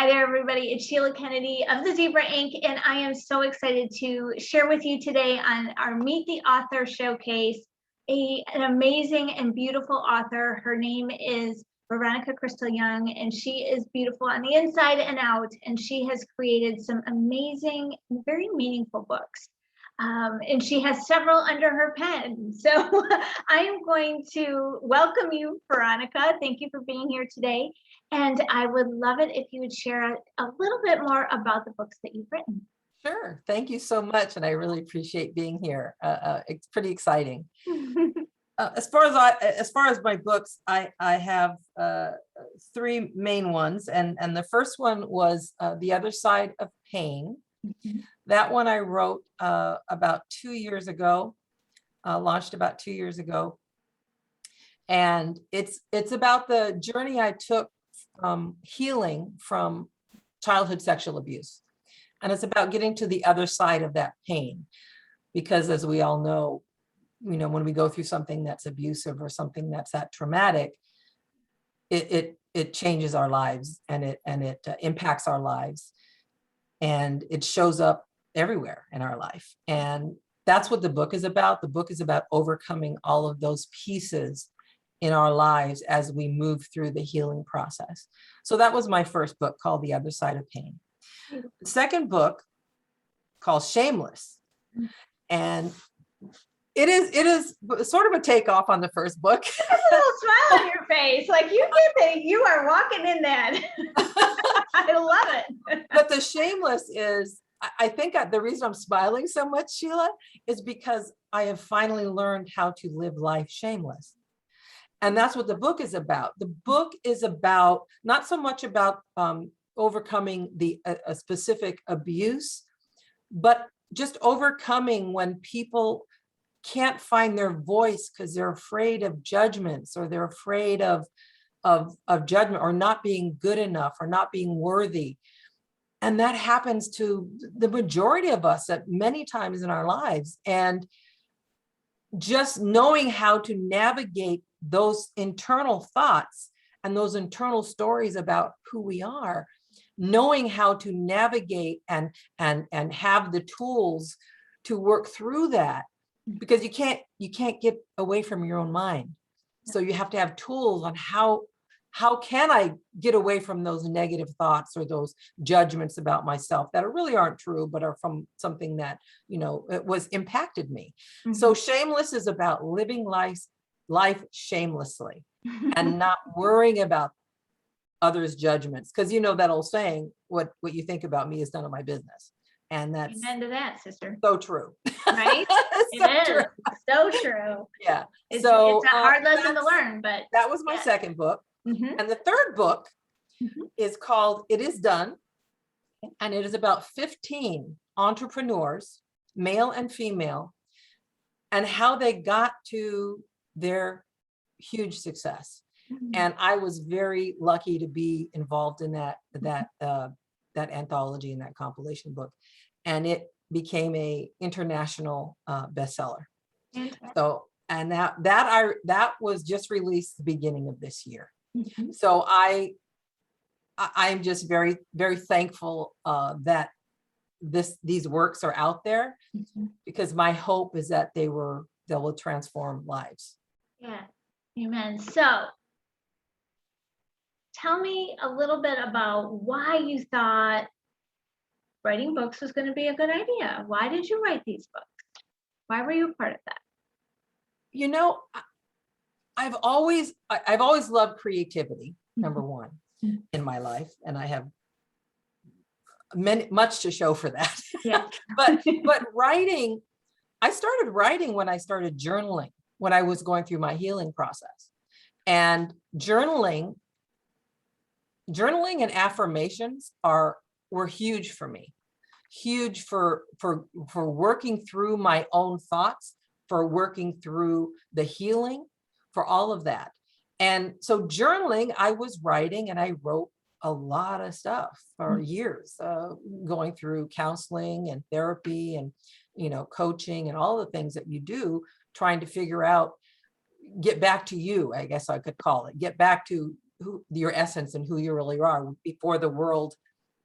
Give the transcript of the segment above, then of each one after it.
Hi there, everybody. It's Sheila Kennedy of the Zebra Inc., and I am so excited to share with you today on our Meet the Author Showcase an amazing and beautiful author. Her name is Veronica Crystal Young, and she is beautiful on the inside and out, and she has created some amazing, very meaningful books. And she has several under her pen. So I am going to welcome you, Veronica. Thank you for being here today. And I would love it if you would share a little bit more about the books that you've written. Sure. Thank you so much. And I really appreciate being here. It's pretty exciting. As far as my books, I have three main ones. And the first one was The Other Side of Pain. Mm-hmm. That one I wrote about 2 years ago, launched about 2 years ago. And it's about the journey I took healing from childhood sexual abuse. And it's about getting to the other side of that pain. Because as we all know, when we go through something that's abusive or something that's that traumatic, it changes our lives and it impacts our lives. And it shows up everywhere in our life. And that's what the book is about. The book is about overcoming all of those pieces in our lives as we move through the healing process. So that was my first book, called The Other Side of Pain. The second book, called Shameless. And it is sort of a takeoff on the first book. There's a little smile on your face. Like you are walking in that. I love it. But the Shameless is, I think the reason I'm smiling so much, Sheila, is because I have finally learned how to live life shameless. And that's what the book is about. The book is about, not so much about overcoming a specific abuse, but just overcoming when people can't find their voice because they're afraid of judgments, or they're afraid of judgment, or not being good enough, or not being worthy. And that happens to the majority of us at many times in our lives. And just knowing how to navigate those internal thoughts and those internal stories about who we are, knowing how to navigate and have the tools to work through that, because you can't get away from your own mind. So you have to have tools on how can I get away from those negative thoughts or those judgments about myself that really aren't true, but are from something that, it was impacted me. Mm-hmm. So Shameless is about living life shamelessly and not worrying about others' judgments. Because that old saying, what you think about me is none of my business. And that's amen to that, sister. So true. Right? It is. So true. Yeah. It's a hard lesson to learn, but that was my second book. Mm-hmm. And the third book is called It Is Done. And it is about 15 entrepreneurs, male and female, and how they got to their huge success. Mm-hmm. And I was very lucky to be involved in that anthology and that compilation book. And it became a international bestseller. Fantastic. So, and that was just released the beginning of this year. Mm-hmm. So I'm just very, very thankful that these works are out there, mm-hmm. because my hope is that they will transform lives. Yeah. Amen. So tell me a little bit about why you thought writing books was going to be a good idea. Why did you write these books? Why were you a part of that? I've always loved creativity, number one, in my life, and I have much to show for that. Yeah. but writing, I started writing when I started journaling, when I was going through my healing process. And journaling and affirmations were huge for me, huge for working through my own thoughts, for working through the healing, for all of that. And so journaling, I was writing, and I wrote a lot of stuff for years, going through counseling and therapy and, coaching and all the things that you do, trying to figure out, get back to you, I guess I could call it, get back to your essence and who you really are before the world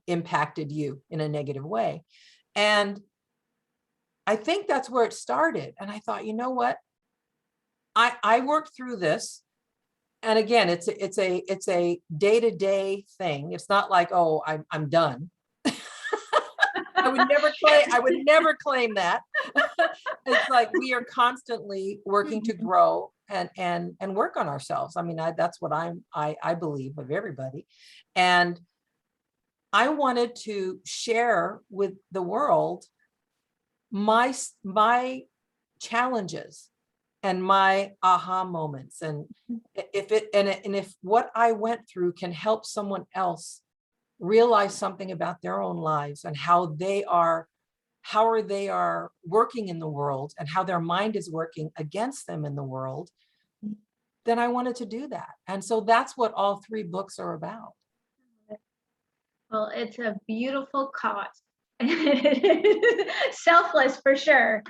impacted you in a negative way. And I think that's where it started. And I thought, you know what? I worked through this. And again, it's a day-to-day thing. It's not like, oh, I'm done. I would never claim that. It's like we are constantly working to grow and work on ourselves. I mean, that's what I believe of everybody. And I wanted to share with the world my challenges and my aha moments. And if what I went through can help someone else realize something about their own lives and how they are working in the world and how their mind is working against them in the world, then I wanted to do that. And so that's what all 3 books are about. Well, it's a beautiful cause. Selfless for sure.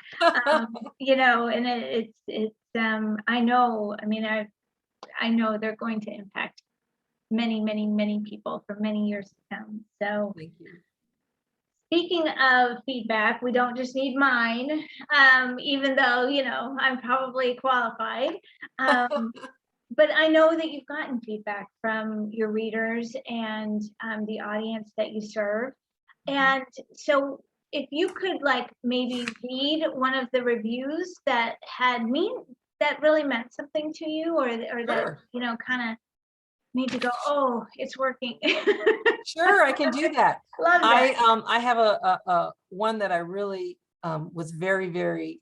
You know, and it's I know, I mean, I know they're going to impact many people for many years to come. So Thank you. speaking of feedback, we don't just need mine, even though, you know, I'm probably qualified. But I know that you've gotten feedback from your readers and the audience that you serve. And so if you could like maybe read one of the reviews that that really meant something to you, or that, Sure. you know, kind of made you go, oh, it's working. Sure, I can do that. Love that. I have a one that I really was very, very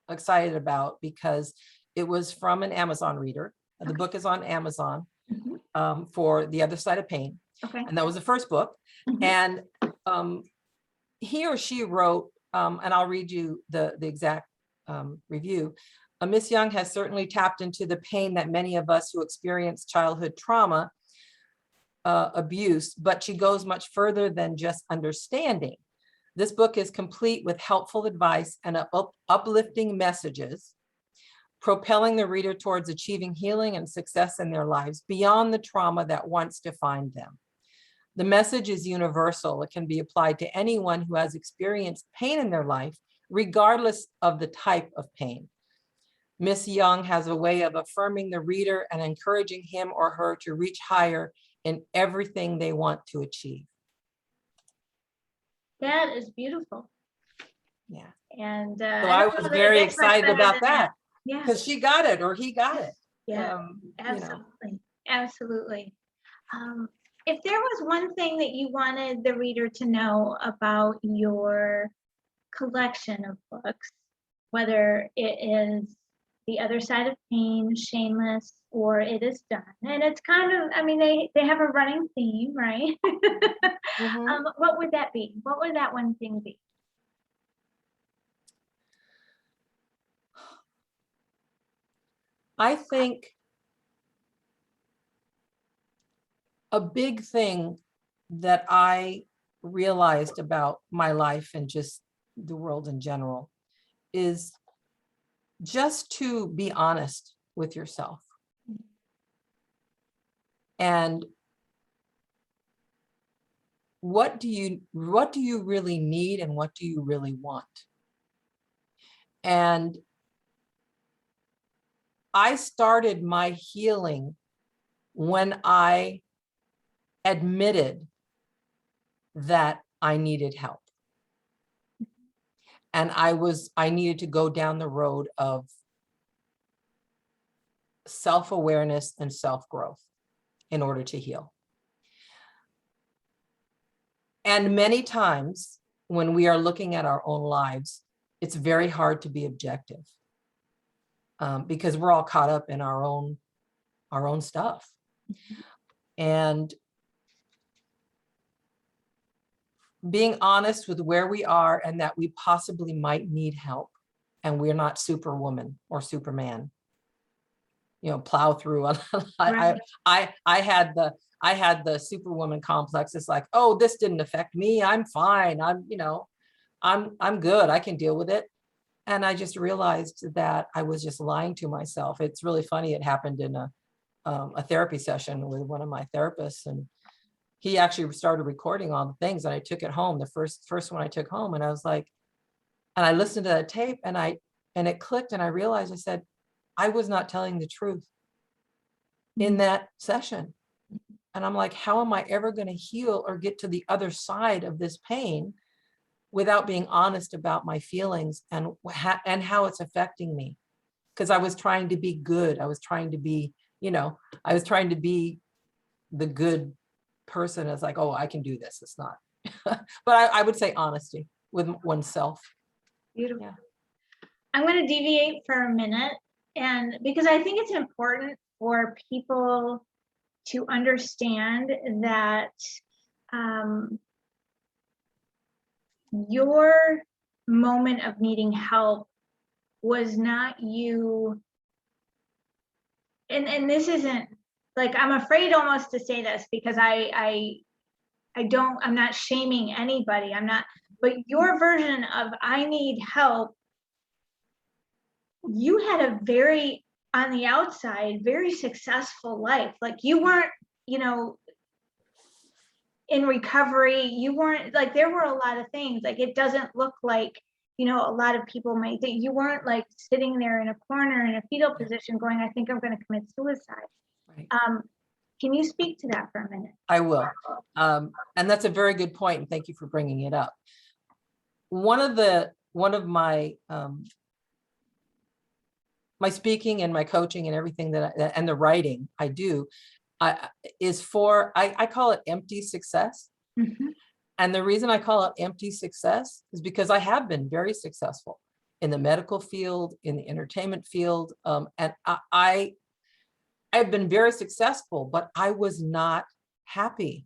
excited about because it was from an Amazon reader. The book is on Amazon for The Other Side of Pain. Okay. And that was the first book. And he or she wrote, and I'll read you the exact review. Miss Young has certainly tapped into the pain that many of us who experience childhood trauma, abuse, but she goes much further than just understanding. This book is complete with helpful advice and uplifting messages, propelling the reader towards achieving healing and success in their lives beyond the trauma that once defined them. The message is universal. It can be applied to anyone who has experienced pain in their life, regardless of the type of pain. Miss Young has a way of affirming the reader and encouraging him or her to reach higher in everything they want to achieve. That is beautiful. Yeah. And so I was very excited about that. Yeah. Because she got it or he got it. Yeah, absolutely. You know. Absolutely. If there was one thing that you wanted the reader to know about your collection of books, whether it is The Other Side of Pain, Shameless, or It Is Done, and it's kind of, I mean, they have a running theme, right? What would that be? What would that one thing be? I think a big thing that I realized about my life and just the world in general is just to be honest with yourself. And what do you really need and what do you really want? And I started my healing when I admitted that I needed help. And I needed to go down the road of self-awareness and self-growth in order to heal. And many times when we are looking at our own lives, it's very hard to be objective because we're all caught up in our own stuff. And being honest with where we are and that we possibly might need help and we're not Superwoman or Superman, you know, plow through. Right. I had the Superwoman complex. It's like, oh, this didn't affect me. I'm fine. I'm good. I can deal with it. And I just realized that I was just lying to myself. It's really funny. It happened in a therapy session with one of my therapists, and he actually started recording all the things, and I took it home, the first one I took home, and I was like, and I listened to that tape, and it clicked, and I realized, I said, I was not telling the truth in that session. And I'm like, how am I ever going to heal or get to the other side of this pain without being honest about my feelings and how it's affecting me? Because I was trying to be good. I was trying to be, I was trying to be the good person. It's like, oh, I can do this. It's not. But I would say honesty with oneself. Beautiful. Yeah. I'm going to deviate for a minute, and because I think it's important for people to understand that your moment of needing help was not you. And this isn't like, I'm afraid almost to say this because I'm not shaming anybody. But your version of I need help, you had a very, on the outside, very successful life. Like you weren't, in recovery, you weren't like, there were a lot of things, like it doesn't look like, a lot of people might think you weren't like sitting there in a corner in a fetal position going, I think I'm going to commit suicide. Right. Can you speak to that for a minute? I will. And that's a very good point, and thank you for bringing it up. One of my my speaking and my coaching and everything and the writing I do is for, I call it empty success. Mm-hmm. And the reason I call it empty success is because I have been very successful in the medical field, in the entertainment field. And I've been very successful, but I was not happy.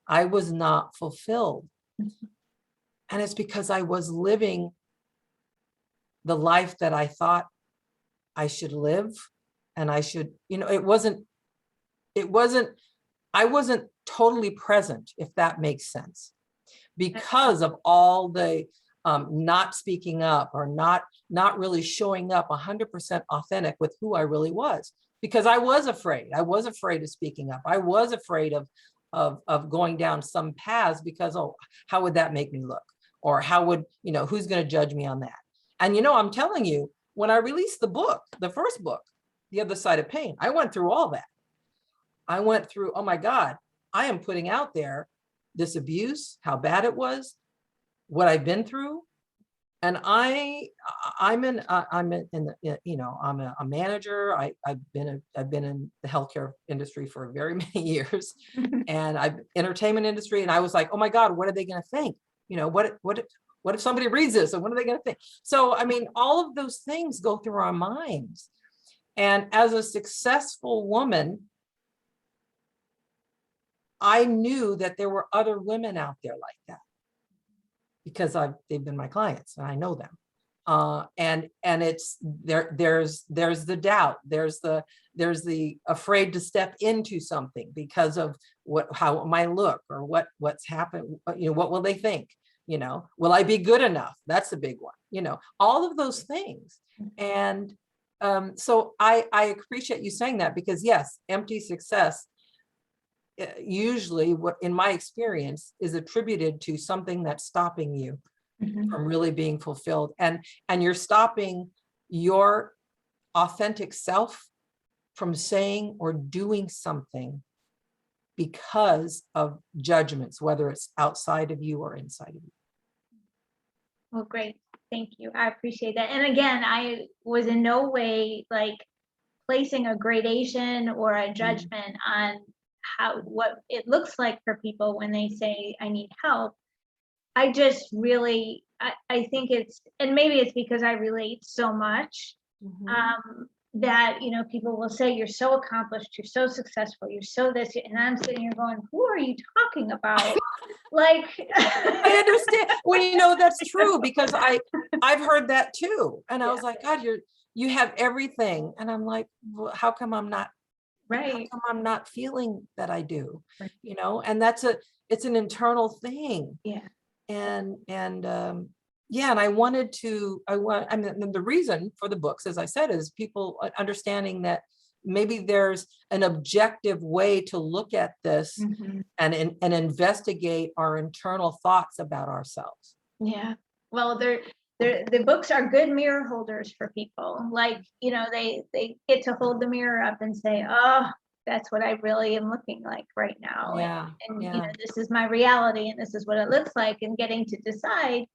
I was not fulfilled. Mm-hmm. And it's because I was living the life that I thought I should live. And I should, I wasn't totally present, if that makes sense, because of all the not speaking up or not really showing up 100% authentic with who I really was, because I was afraid. I was afraid of speaking up. I was afraid of going down some paths because, oh, how would that make me look? Or how would, who's going to judge me on that? And, I'm telling you, when I released the book, the first book, The Other Side of Pain, I went through all that. I went through, oh my God, I am putting out there this abuse, how bad it was, what I've been through. And I'm a manager. I've been in the healthcare industry for very many years, and I've entertainment industry. And I was like, oh my God, what are they going to think? What if somebody reads this, and what are they going to think? So, I mean, all of those things go through our minds. And as a successful woman, I knew that there were other women out there like that, because they've been my clients and I know them. And it's there's the doubt, there's the afraid to step into something because of how it might look, or what's happened, what will they think? Will I be good enough? That's the big one, all of those things. And so I appreciate you saying that, because yes, empty success usually, what in my experience, is attributed to something that's stopping you from really being fulfilled, and you're stopping your authentic self from saying or doing something because of judgments, whether it's outside of you or inside of you. Well, great. Thank you. I appreciate that. And again, I was in no way like placing a gradation or a judgment on what it looks like for people when they say I need help. I just really, I think and maybe it's because I relate so much, that, people will say, you're so accomplished, you're so successful, you're so this, and I'm sitting here going, who are you talking about? Like, I understand. Well, that's true, because I've heard that too. And I was like, God, you have everything. And I'm like, well, how come I'm not, right? How come I'm not feeling that I do? Right. And it's an internal thing. Yeah. And I mean, the reason for the books, as I said, is people understanding that maybe there's an objective way to look at this and investigate our internal thoughts about ourselves. Yeah. Well, the books are good mirror holders for people. Like, you know, they get to hold the mirror up and say, oh, that's what I really am looking like right now. Yeah. And Yeah. you know, this is my reality and this is what it looks like, and getting to decide,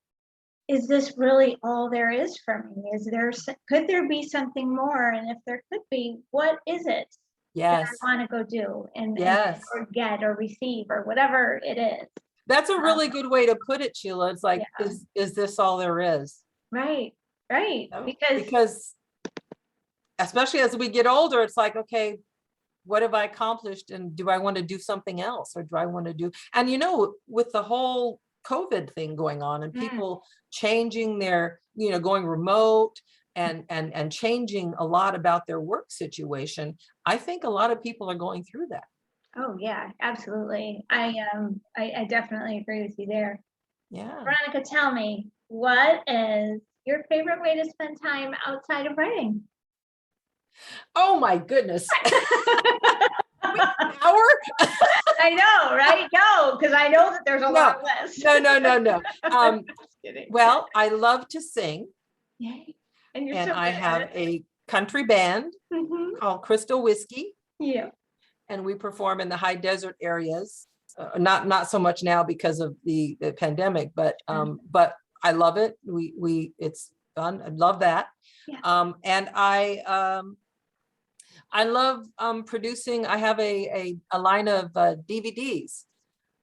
is this really all there is for me? Could there be something more? And if there could be, what is it that Yes. I want to go do and Yes. or get or receive or whatever it is? That's a really good way to put it, Sheila. It's like, Yeah. is this all there is? Right. Right. You know? Because Because especially as we get older, it's like, okay, what have I accomplished? And do I want to do something else? Or do I want to do, and you know, with the whole COVID thing going on and people changing their, you know, going remote and changing a lot about their work situation, I think a lot of people are going through that. oh yeah, absolutely. I definitely agree with you there. Yeah. Veronica, tell me, what is your favorite way to spend time outside of writing? Oh my goodness. Hour? I know, right? No, because I know that there's a long list. No. Just kidding. Well, I love to sing. Yay. And you're And so I good have at it. a country band called Crystal Whiskey, Yeah. and we perform in the high desert areas. Not so much now because of the pandemic, but I love it. It's fun. I love that. Yeah. And I love producing. I have a line of DVDs.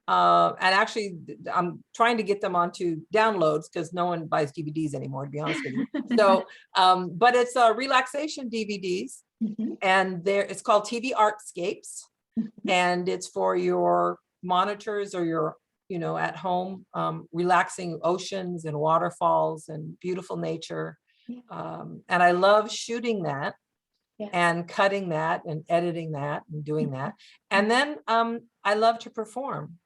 And actually, I'm trying to get them onto downloads because no one buys DVDs anymore, to be honest with you. So, but it's relaxation DVDs, and it's called TV Artscapes, and it's for your monitors or your, you know, at home, relaxing oceans and waterfalls and beautiful nature. And I love shooting that. Yeah. And cutting that and editing that and doing that. And then I love to perform.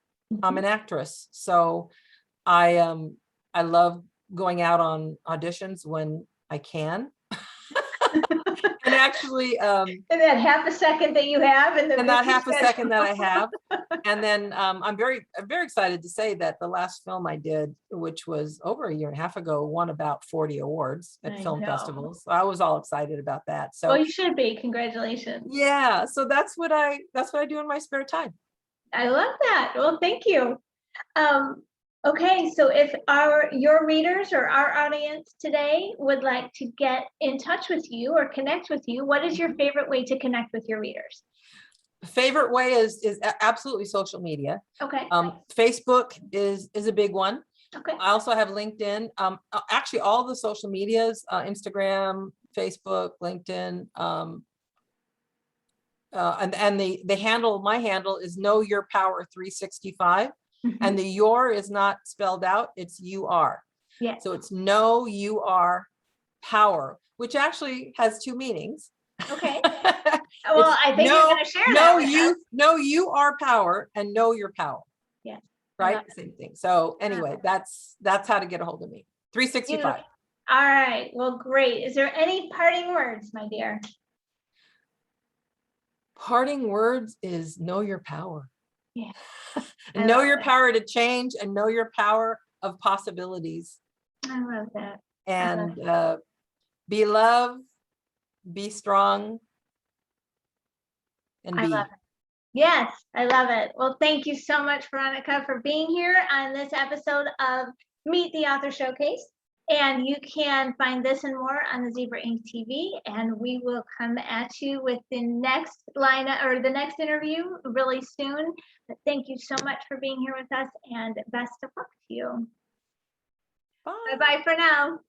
I'm an actress, so I love going out on auditions when I can. And actually in that half a second that you have, and that half a second that I have. And then I'm very excited to say that the last film I did, which was over a year and a half ago, won about 40 awards at film festivals. I was all excited about that. So well, you should be. Congratulations. Yeah, so that's what I do in my spare time. I love that. Well, thank you. Okay, so if your readers or our audience today would like to get in touch with you or connect with you, what is your favorite way to connect with your readers? Favorite way is absolutely social media. Okay. Facebook is a big one. Okay. I also have LinkedIn. Actually, all the social medias, Instagram, Facebook, LinkedIn, and the handle, my handle is Know Your Power 365. And the your is not spelled out, it's UR. Yeah. So it's Know You Are Power, which actually has two meanings. Okay. Well, I think you're going to share that with us. Know you are power and know your power. Yes. Right? Same thing. So anyway, that's how to get a hold of me. 365. All right. Well, great. Is there any parting words, my dear? Parting words is know your power. Yeah. And know your power to change and know your power of possibilities. I love that. And be loved, be strong, and be. I love it. Yes, I love it. Well, thank you so much, Veronica, for being here on this episode of Meet the Author Showcase. And you can find this and more on the Zebra Ink TV, and we will come at you with the next the next interview really soon. But thank you so much for being here with us, and best of luck to you. Bye. Bye-bye for now.